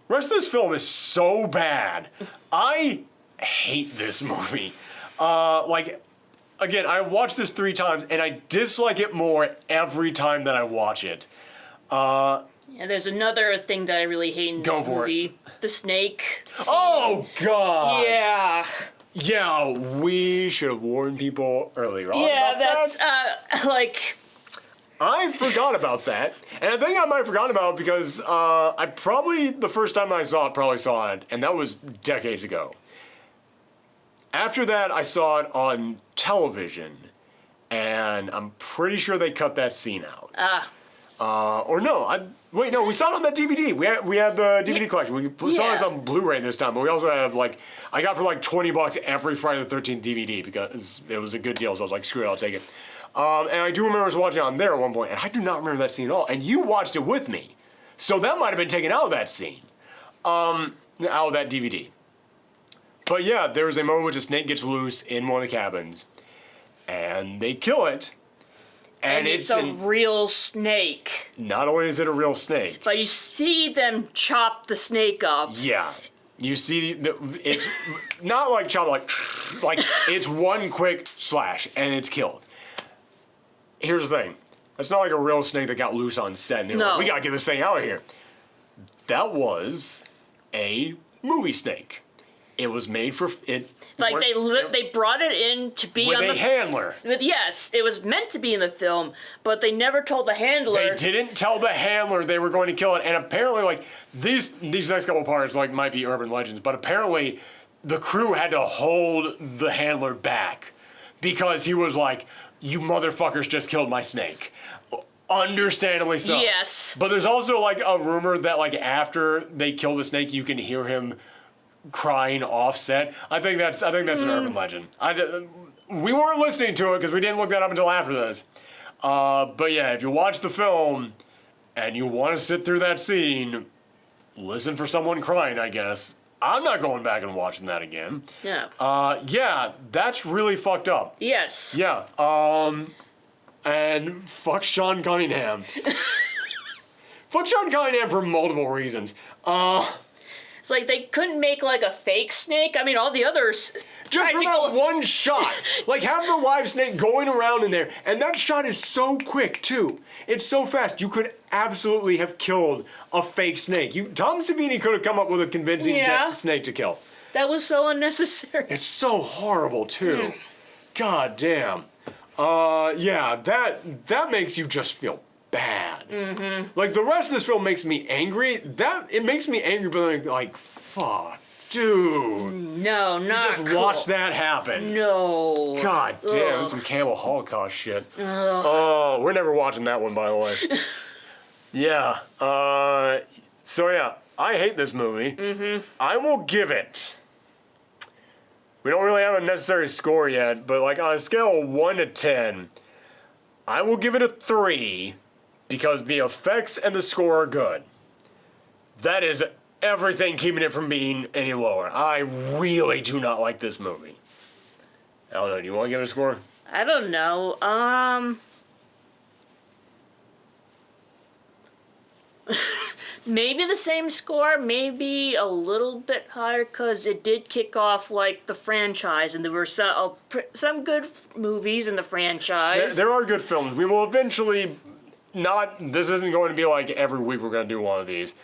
The rest of this film is so bad. I hate this movie. Again, I've watched this 3 times, and I dislike it more every time that I watch it. Yeah, there's another thing that I really hate in this movie. The snake scene. Oh, God! Yeah. Yeah, we should have warned people earlier on about that. I forgot about that, and I think I might have forgotten about it because the first time I saw it, and that was decades ago. After that, I saw it on television, and I'm pretty sure they cut that scene out. We saw it on that DVD. We had the DVD collection. We saw this on Blu-ray this time, but we also have, I got for $20 every Friday the 13th DVD because it was a good deal, so I was like, screw it, I'll take it. And I do remember us watching it on there at one point, and I do not remember that scene at all. And you watched it with me. So that might have been taken out of that scene. Out of that DVD. But yeah, there was a moment in which a snake gets loose in one of the cabins. And they kill it. And it's a real snake. Not only is it a real snake, but you see them chop the snake up. Yeah. You see, it's not like chop, like it's one quick slash and it's killed. Here's the thing. It's not like a real snake that got loose on set and they were like, we gotta get this thing out of here. That was a movie snake. It was made for it. Like they brought it in to be with a handler. Yes, it was meant to be in the film, but they never told the handler. They didn't tell the handler they were going to kill it, and apparently, like these next couple parts, like might be urban legends, but apparently, the crew had to hold the handler back because he was like, "You motherfuckers just killed my snake." Understandably so. Yes. But there's also like a rumor that like after they kill the snake, you can hear him crying offset. I think that's an urban legend. We weren't listening to it because we didn't look that up until after this. But yeah, if you watch the film and you want to sit through that scene, listen for someone crying, I guess. I'm not going back and watching that again. Yeah. Yeah, that's really fucked up. Yes. Yeah. And fuck Sean Cunningham. Fuck Sean Cunningham for multiple reasons. It's like they couldn't make like a fake snake. I mean, all the others. Just for that one shot. Like, have the live snake going around in there. And that shot is so quick, too. It's so fast. You could absolutely have killed a fake snake. Tom Savini could have come up with a convincing snake to kill. That was so unnecessary. It's so horrible, too. God damn. Yeah, that makes you just feel bad. Mm-hmm. Like, the rest of this film makes me angry. It makes me angry, but like, fuck, dude. No, not just watch that happen. No. God damn, this is some Campbell Holocaust shit. Oh, we're never watching that one, by the way. Yeah. So yeah, I hate this movie. Mm-hmm. I will give it. We don't really have a necessary score yet, but like on a scale of 1 to 10, I will give it a 3 because the effects and the score are good. That is everything keeping it from being any lower. I really do not like this movie. I don't know, do you want to give it a score? I don't know. Maybe the same score, maybe a little bit higher, because it did kick off, like, the franchise, and there were some good movies in the franchise. There are good films. We will eventually this isn't going to be like every week we're going to do one of these,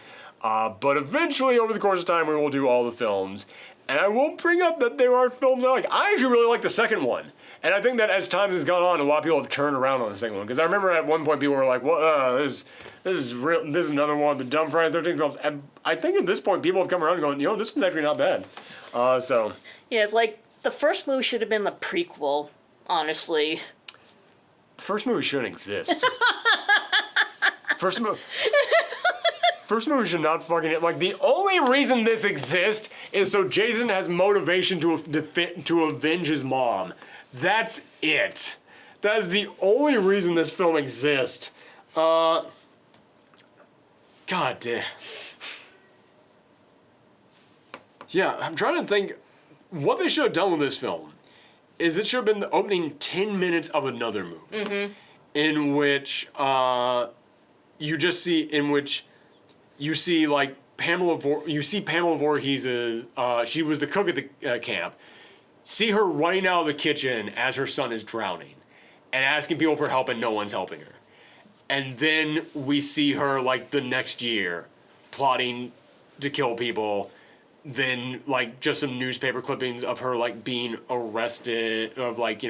but eventually over the course of time we will do all the films, and I will bring up that there are films I like. I actually really like the second one. And I think that as time has gone on, a lot of people have turned around on the second one. Because I remember at one point people were like, "Well, this is another one of the dumb Friday the 13th films." And I think at this point people have come around and going, this one's actually not bad. So yeah, it's like the first movie should have been the prequel. Honestly, the first movie shouldn't exist. First movie should not fucking like. The only reason this exists is so Jason has motivation to avenge his mom. That's it. That is the only reason this film exists. God damn. Yeah, I'm trying to think. What they should have done with this film is it should have been the opening 10 minutes of another movie. Mm-hmm. In which you see like Pamela Voorhees' she was the cook at the camp. See her running out of the kitchen as her son is drowning and asking people for help and no one's helping her. And then we see her like the next year plotting to kill people. Then like just some newspaper clippings of her like being arrested of like,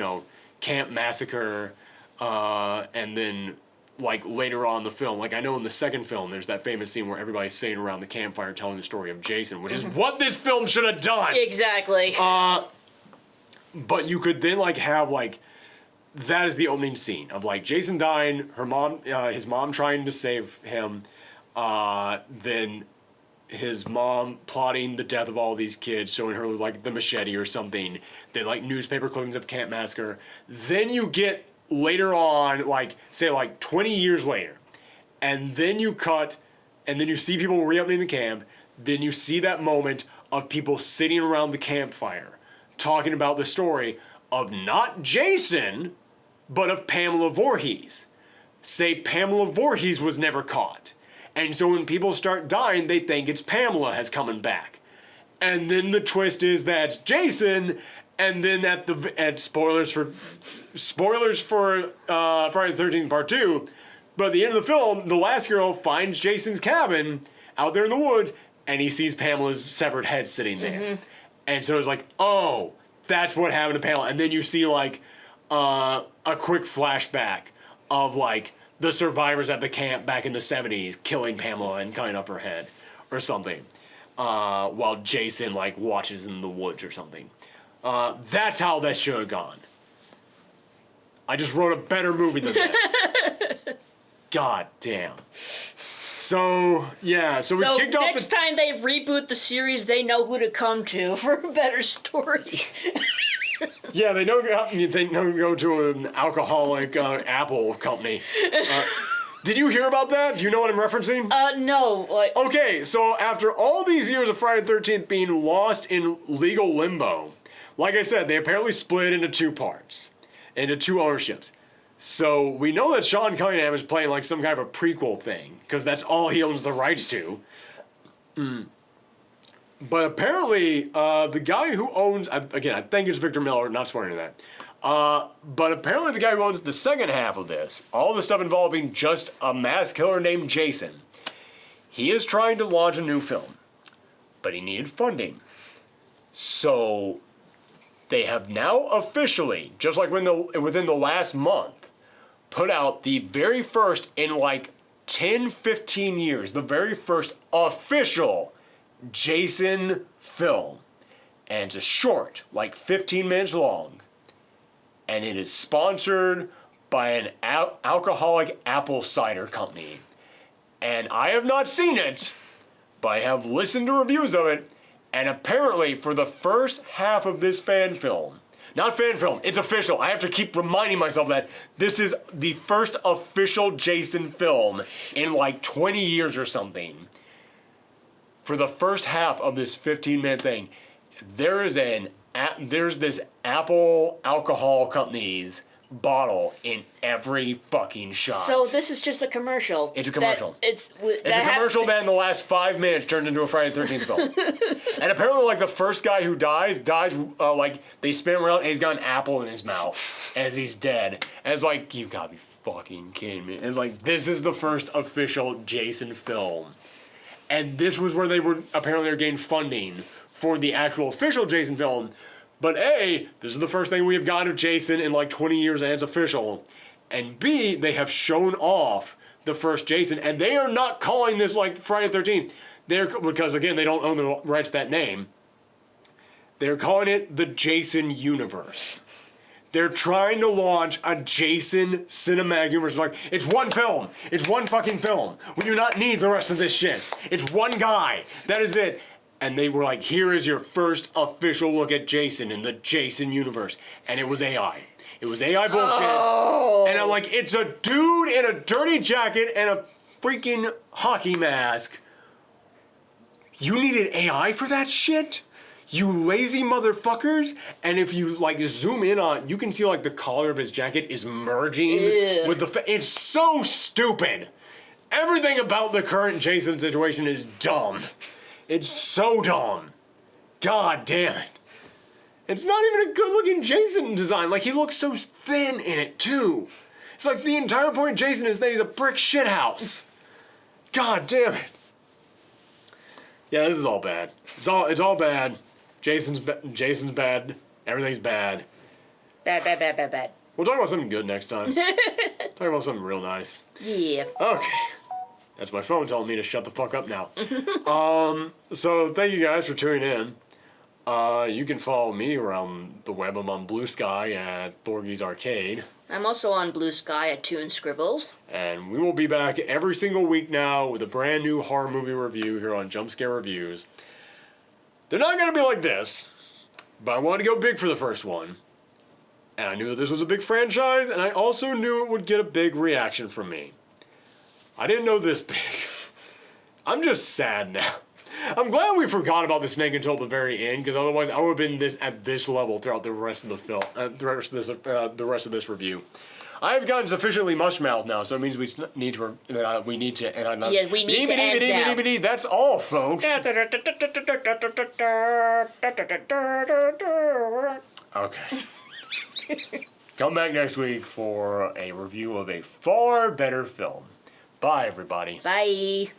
camp massacre. And then like later on in the film, like I know in the second film, there's that famous scene where everybody's sitting around the campfire telling the story of Jason, which is what this film should have done. Exactly. But you could then like have like that is the opening scene of like Jason dying, his mom trying to save him, then his mom plotting the death of all these kids, showing her with like the machete or something, then like newspaper clippings of Camp Massacre. Then you get later on, like say like 20 years later, and then you cut, and then you see people reopening the camp, then you see that moment of people sitting around the campfire talking about the story of not Jason, but of Pamela Voorhees. Say Pamela Voorhees was never caught. And so when people start dying, they think it's Pamela has coming back. And then the twist is that's Jason, and then at spoilers for Friday the 13th Part 2, but at the end of the film, the last girl finds Jason's cabin out there in the woods, and he sees Pamela's severed head sitting there. Mm-hmm. And so it's like, oh, that's what happened to Pamela. And then you see like a quick flashback of like the survivors at the camp back in the 70s killing Pamela and cutting up her head or something, while Jason like watches in the woods or something. That's how that should have gone. I just wrote a better movie than this. God damn. So, yeah. So we kicked off next time they reboot the series, they know who to come to for a better story. Yeah, they know to go to an alcoholic Apple company. Did you hear about that? Do you know what I'm referencing? No. Okay, so after all these years of Friday the 13th being lost in legal limbo, like I said, they apparently split into two parts, into two ownerships. So we know that Sean Cunningham is playing like some kind of a prequel thing, because that's all he owns the rights to. But apparently, the guy who owns, again, I think it's Victor Miller, not swearing to that. But apparently the guy who owns the second half of this, all the stuff involving just a mass killer named Jason, he is trying to launch a new film. But he needed funding. So they have now officially, just like within the last month, put out the very first in like 10, 15 years, the very first official Jason film. And it's a short, like 15 minutes long. And it is sponsored by an alcoholic apple cider company. And I have not seen it, but I have listened to reviews of it. And apparently, for the first half of this not fan film, it's official. I have to keep reminding myself that this is the first official Jason film in like 20 years or something. For the first half of this 15-minute thing, there's this Apple alcohol company's bottle in every fucking shot. So this is just a commercial. It's a commercial. It's a commercial that in the last 5 minutes turned into a Friday the 13th film. And apparently, like, the first guy who dies, like, they spin him around and he's got an apple in his mouth as he's dead. And it's like, you gotta be fucking kidding me. And it's like, this is the first official Jason film. And this was where they were getting funding for the actual official Jason film. But A, this is the first thing we have gotten of Jason in like 20 years and it's official. And B, they have shown off the first Jason, and they are not calling this like Friday the 13th. Because again, they don't own the rights to that name. They're calling it the Jason Universe. They're trying to launch a Jason cinematic universe. Like, it's one film. It's one fucking film. We do not need the rest of this shit. It's one guy. That is it. And they were like, here is your first official look at Jason in the Jason universe. And it was AI. It was AI bullshit. Oh. And I'm like, it's a dude in a dirty jacket and a freaking hockey mask. You needed AI for that shit? You lazy motherfuckers. And if you like zoom in on, you can see like the collar of his jacket is merging with the, it's so stupid. Everything about the current Jason situation is dumb. It's so dumb. God damn it. It's not even a good-looking Jason design. Like, he looks so thin in it, too. It's like the entire point of Jason is that he's a brick shithouse. God damn it. Yeah, this is all bad. It's all bad. Jason's bad. Everything's bad. Bad. We'll talk about something good next time. Talk about something real nice. Yeah. Okay. That's my phone telling me to shut the fuck up now. So thank you guys for tuning in. You can follow me around the web. I'm on Blue Sky at Thorgy's Arcade. I'm also on Blue Sky at Toon Scribbles. And we will be back every single week now with a brand new horror movie review here on Jump Scare Reviews. They're not going to be like this, but I wanted to go big for the first one. And I knew that this was a big franchise, and I also knew it would get a big reaction from me. I didn't know this big. I'm just sad now. I'm glad we forgot about the snake until the very end, because otherwise I would have been at this level throughout the rest of the film, the rest of this review. I have gotten sufficiently mush-mouthed now, so it means we need to, and I'm not. Yeah, we need to end now. That's all, folks. Okay. Come back next week for a review of a far better film. Bye, everybody. Bye.